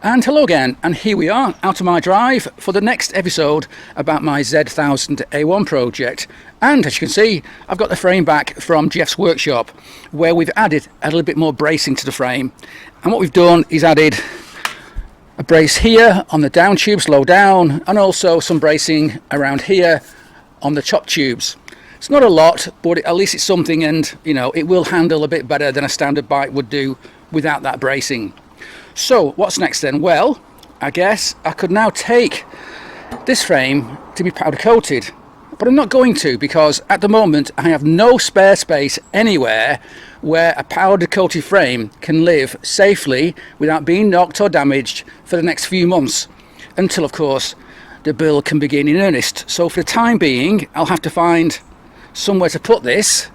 And hello again, and here we are out of my drive for the next episode about my Z1000A1 project. And as you can see, I've got the frame back from Jeff's workshop, where we've added a little bit more bracing to the frame. And what we've done is added a brace here on the down tubes, low down, and also some bracing around here on the top tubes. It's not a lot, but at least it's something, and you know, it will handle a bit better than a standard bike would do without that bracing. So what's next then? Well, I guess I could now take this frame to be powder coated, but I'm not going to, because at the moment I have no spare space anywhere where a powder coated frame can live safely without being knocked or damaged for the next few months, until of course the build can begin in earnest. So for the time being, I'll have to find somewhere to put this,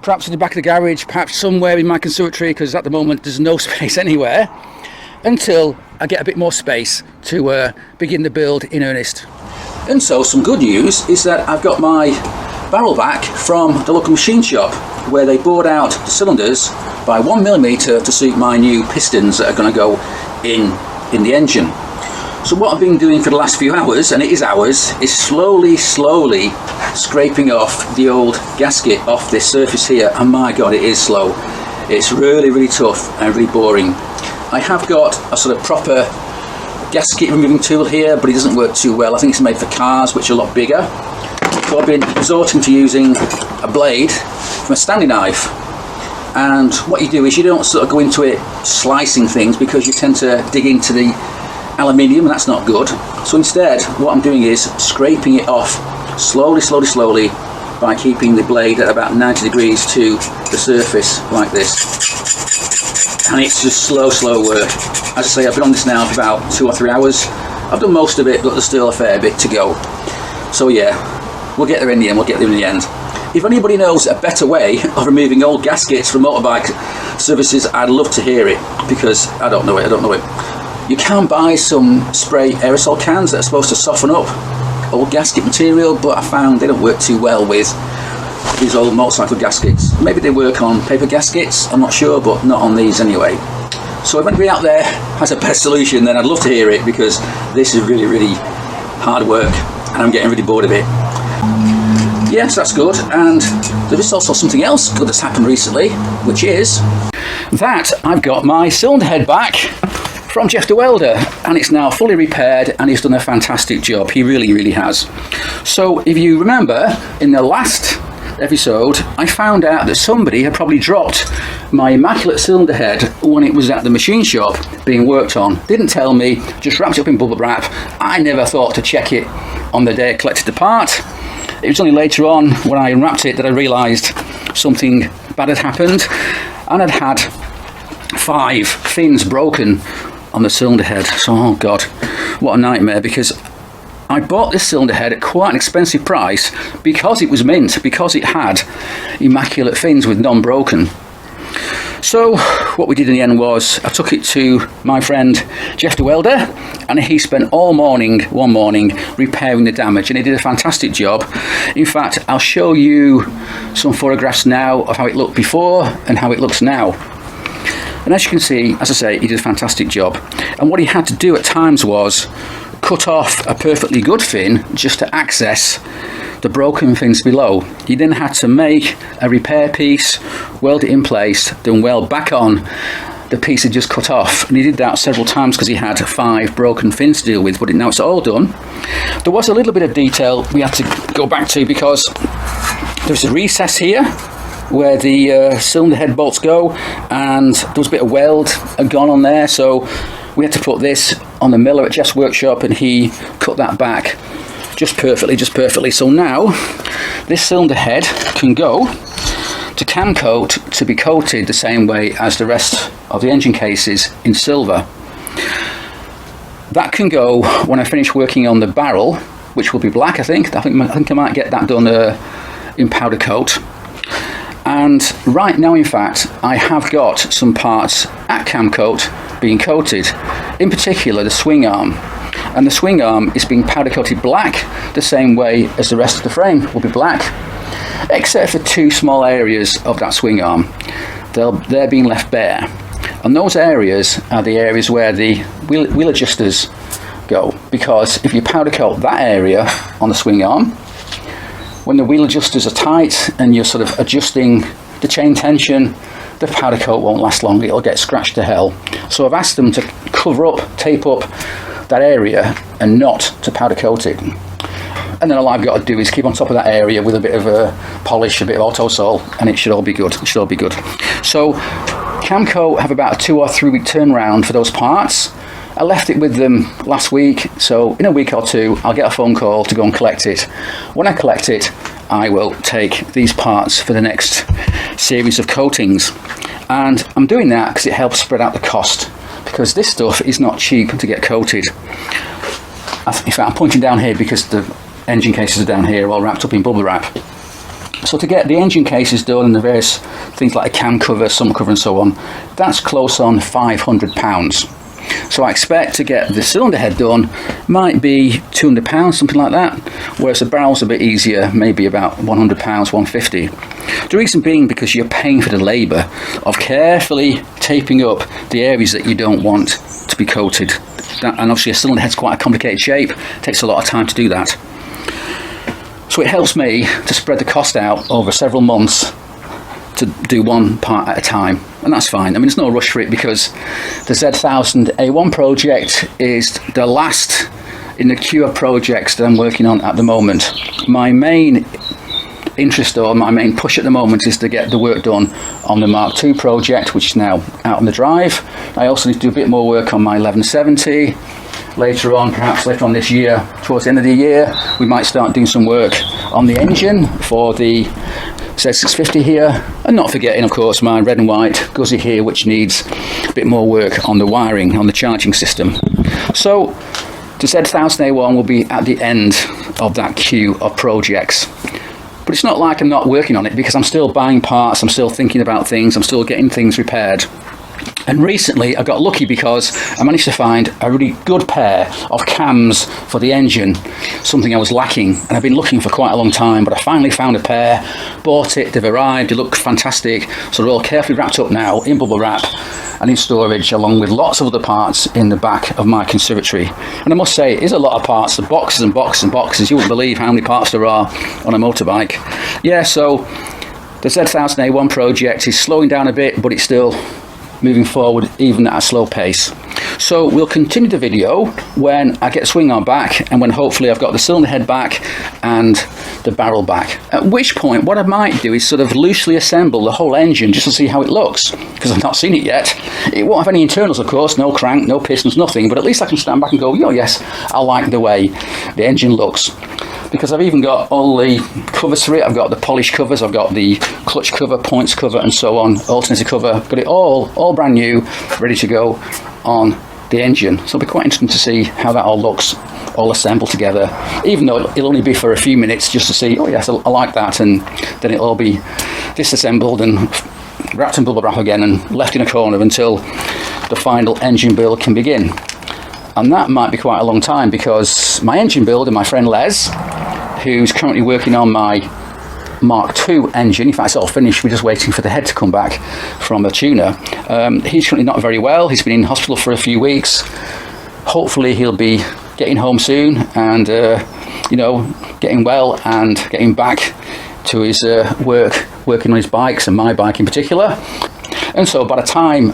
perhaps at the back of the garage, perhaps somewhere in my conservatory, because at the moment there's no space anywhere, until I get a bit more space to begin the build in earnest. And so some good news is that I've got my barrel back from the local machine shop, where they bored out the cylinders by 1mm to suit my new pistons that are going to go in the engine. So what I've been doing for the last few hours, and it is hours, is slowly scraping off the old gasket off this surface here, and my god, it is slow. It's really tough and really boring. I have got a sort of proper gasket removing tool here, but it doesn't work too well. I think it's made for cars, which are a lot bigger. So I've been resorting to using a blade from a Stanley knife. And what you do is you don't sort of go into it slicing things, because you tend to dig into the aluminium, and that's not good. So instead, what I'm doing is scraping it off slowly by keeping the blade at about 90 degrees to the surface like this. And it's just slow work. As I say, I've been on this now for about 2 or 3 hours. I've done most of it, but there's still a fair bit to go. So yeah, we'll get there in the end. If anybody knows a better way of removing old gaskets from motorbike services, I'd love to hear it, because I don't know it. You can buy some spray aerosol cans that are supposed to soften up old gasket material, but I found they don't work too well with these old motorcycle gaskets. Maybe they work on paper gaskets, I'm not sure, but not on these anyway. So if anybody out there has a better solution, then I'd love to hear it, because this is really hard work and I'm getting really bored of it. Yes, that's good. And there is also something else good that's happened recently, which is that I've got my cylinder head back from Jeff the welder, and it's now fully repaired, and he's done a fantastic job. He really has. So if you remember, in the last episode I found out that somebody had probably dropped my immaculate cylinder head when it was at the machine shop being worked on. Didn't tell me, just wrapped it up in bubble wrap. I never thought to check it on the day I collected the part. It was only later on, when I unwrapped it, that I realised something bad had happened, and I'd had 5 fins broken on the cylinder head. So oh god, what a nightmare, because I bought this cylinder head at quite an expensive price, because it was mint, because it had immaculate fins with none broken. So what we did in the end was I took it to my friend Jeff the welder, and he spent all morning, one morning, repairing the damage, and he did a fantastic job. In fact, I'll show you some photographs now of how it looked before and how it looks now. And as you can see, as I say, he did a fantastic job. And what he had to do at times was cut off a perfectly good fin just to access the broken fins below. He then had to make a repair piece, weld it in place, then weld back on the piece he just cut off. And he did that several times, because he had 5 broken fins to deal with. But now it's all done. There was a little bit of detail we had to go back to, because there's a recess here where the cylinder head bolts go, and there was a bit of weld had gone on there, so we had to put this on the miller at Jeff's workshop, and he cut that back just perfectly. So now this cylinder head can go to cam coat to be coated the same way as the rest of the engine cases in silver. That can go when I finish working on the barrel, which will be black. I think I might get that done in powder coat. And right now, in fact, I have got some parts at cam coat being coated, in particular the swing arm. And the swing arm is being powder coated black, the same way as the rest of the frame will be black, except for 2 small areas of that swing arm. They're being left bare. And those areas are the areas where the wheel adjusters go, because if you powder coat that area on the swing arm, when the wheel adjusters are tight and you're sort of adjusting the chain tension, the powder coat won't last long, it'll get scratched to hell. So I've asked them to cover up, tape up that area and not to powder coat it. And then all I've got to do is keep on top of that area with a bit of a polish, a bit of Autosol, and it should all be good. It should all be good. So Camco have about a 2 or 3 week turnaround for those parts. I left it with them last week, so in a week or two I'll get a phone call to go and collect it. When I collect it, I will take these parts for the next series of coatings. And I'm doing that because it helps spread out the cost, because this stuff is not cheap to get coated. In fact, I'm pointing down here because the engine cases are down here all wrapped up in bubble wrap. So to get the engine cases done and the various things like a cam cover, sump cover and so on, that's close on £500. So I expect to get the cylinder head done, might be £200, something like that, whereas the barrel's a bit easier, maybe about £100, £150. The reason being because you're paying for the labour of carefully taping up the areas that you don't want to be coated. And obviously a cylinder head's quite a complicated shape, it takes a lot of time to do that. So it helps me to spread the cost out over several months to do one part at a time, and that's fine. I mean, there's no rush for it because the Z1000A1 project is the last in the queue of projects that I'm working on at the moment. My main interest, or my main push at the moment, is to get the work done on the Mark II project, which is now out on the drive. I also need to do a bit more work on my 1170. Later on, perhaps later on this year, towards the end of the year, we might start doing some work on the engine for the Z650 here, and not forgetting of course my red and white Guzzi here, which needs a bit more work on the wiring, on the charging system. So the Z1000A1 will be at the end of that queue of projects. But it's not like I'm not working on it, because I'm still buying parts, I'm still thinking about things, I'm still getting things repaired. And recently I got lucky because I managed to find a really good pair of cams for the engine, something I was lacking, and I've been looking for quite a long time, but I finally found a pair, bought it, they've arrived, they look fantastic. So they're all carefully wrapped up now in bubble wrap and in storage, along with lots of other parts in the back of my conservatory. And I must say, it is a lot of parts, the boxes and boxes and boxes. You wouldn't believe how many parts there are on a motorbike. Yeah, so the Z1000A1 project is slowing down a bit, but it's still moving forward even at a slow pace. So we'll continue the video when I get the swing arm back, and when hopefully I've got the cylinder head back and the barrel back. At which point what I might do is sort of loosely assemble the whole engine just to see how it looks, because I've not seen it yet. It won't have any internals of course, no crank, no pistons, nothing, but at least I can stand back and go, oh yes, I like the way the engine looks. Because I've even got all the covers for it. I've got the polish covers, I've got the clutch cover, points cover and so on, alternator cover, got it all brand new, ready to go on the engine. So it'll be quite interesting to see how that all looks, all assembled together, even though it'll only be for a few minutes just to see, oh yes, I like that, and then it'll all be disassembled and wrapped in bubble wrap again and left in a corner until the final engine build can begin. And that might be quite a long time, because my engine builder, my friend Les, who's currently working on my Mark II engine, in fact it's all finished, we're just waiting for the head to come back from a tuner. He's currently not very well, he's been in hospital for a few weeks. Hopefully he'll be getting home soon and you know, getting well and getting back to his working on his bikes, and my bike in particular. And so by the time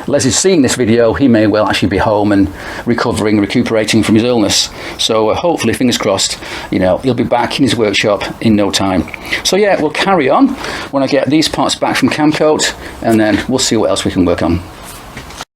Les is seeing this video, he may well actually be home and recuperating from his illness. So hopefully, fingers crossed, you know, he'll be back in his workshop in no time. So yeah, we'll carry on when I get these parts back from Camcoat, and then we'll see what else we can work on.